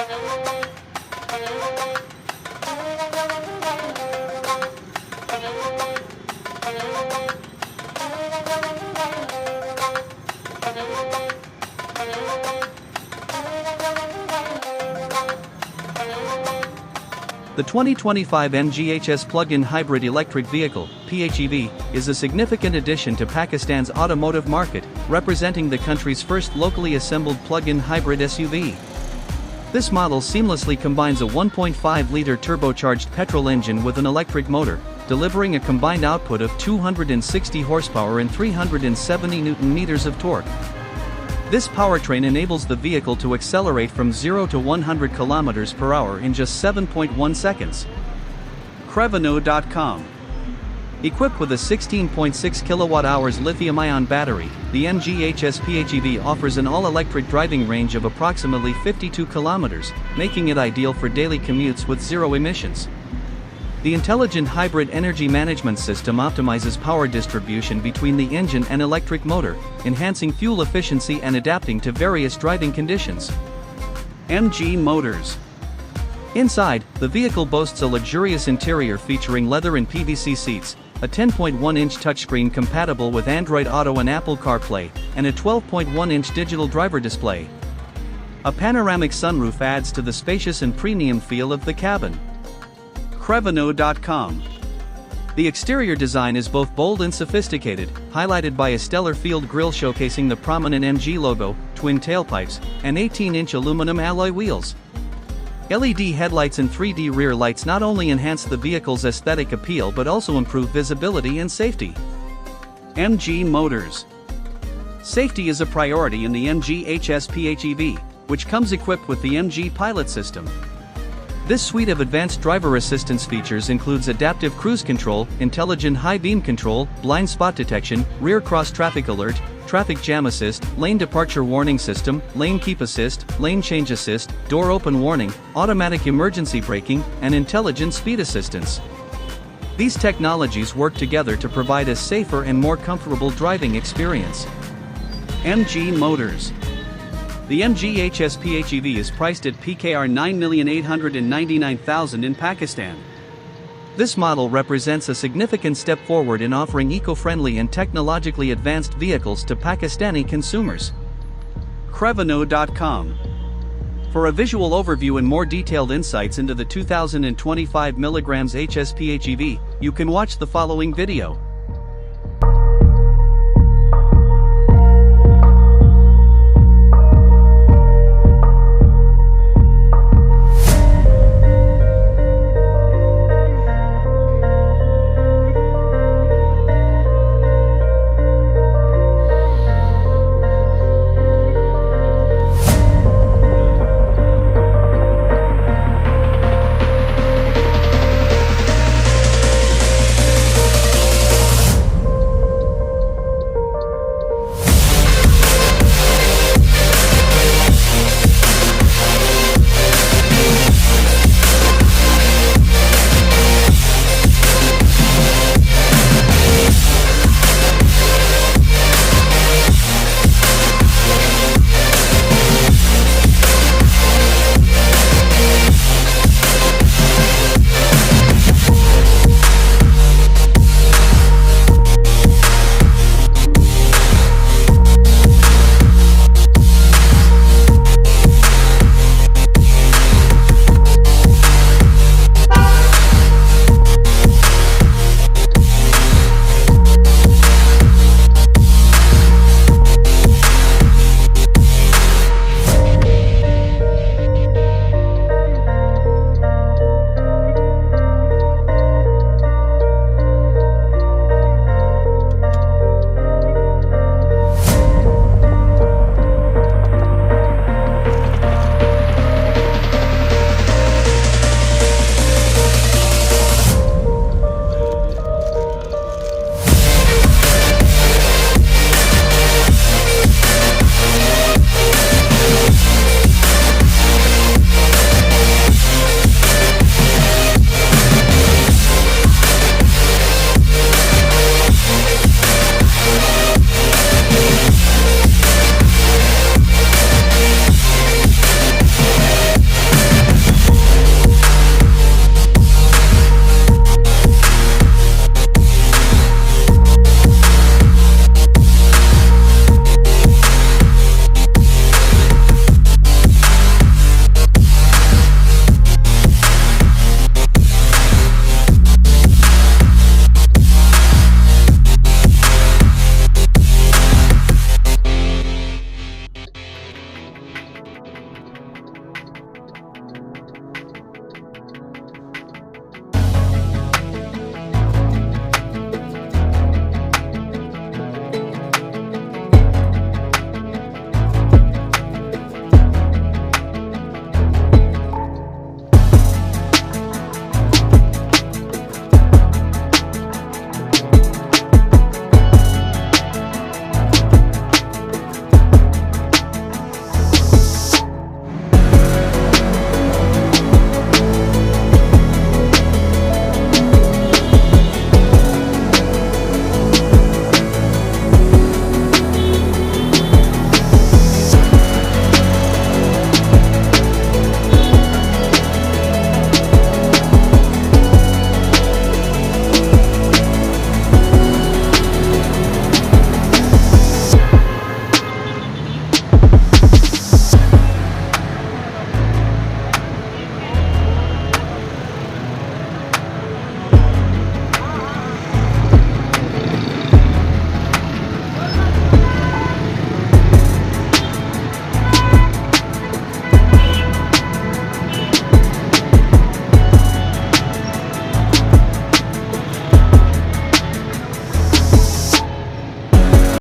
The 2025 MG HS plug-in hybrid electric vehicle, PHEV, is a significant addition to Pakistan's automotive market, representing the country's first locally assembled plug-in hybrid SUV. This model seamlessly combines a 1.5-liter turbocharged petrol engine with an electric motor, delivering a combined output of 260 horsepower and 370 Nm of torque. This powertrain enables the vehicle to accelerate from 0 to 100 km per hour in just 7.1 seconds. Crevano.com. Equipped with a 16.6 kWh lithium-ion battery, the MG HS PHEV offers an all-electric driving range of approximately 52 km, making it ideal for daily commutes with zero emissions. The intelligent hybrid energy management system optimizes power distribution between the engine and electric motor, enhancing fuel efficiency and adapting to various driving conditions. MG Motors. Inside, the vehicle boasts a luxurious interior featuring leather and PVC seats, a 10.1-inch touchscreen compatible with Android Auto and Apple CarPlay, and a 12.1-inch digital driver display. A panoramic sunroof adds to the spacious and premium feel of the cabin. Crevano.com. The exterior design is both bold and sophisticated, highlighted by a stellar field grille showcasing the prominent MG logo, twin tailpipes, and 18-inch aluminum alloy wheels. LED headlights and 3D rear lights not only enhance the vehicle's aesthetic appeal but also improve visibility and safety. MG Motors. Safety is a priority in the MG HS PHEV, which comes equipped with the MG Pilot system. This suite of advanced driver assistance features includes adaptive cruise control, intelligent high beam control, blind spot detection, rear cross traffic alert, traffic jam assist, lane departure warning system, lane keep assist, lane change assist, door open warning, automatic emergency braking, and intelligent speed assistance. These technologies work together to provide a safer and more comfortable driving experience. MG Motors. The MG HS PHEV is priced at PKR 9,899,000 in Pakistan. This model represents a significant step forward in offering eco-friendly and technologically advanced vehicles to Pakistani consumers. Crevano.com. For a visual overview and more detailed insights into the 2025 mg HS PHEV, you can watch the following video.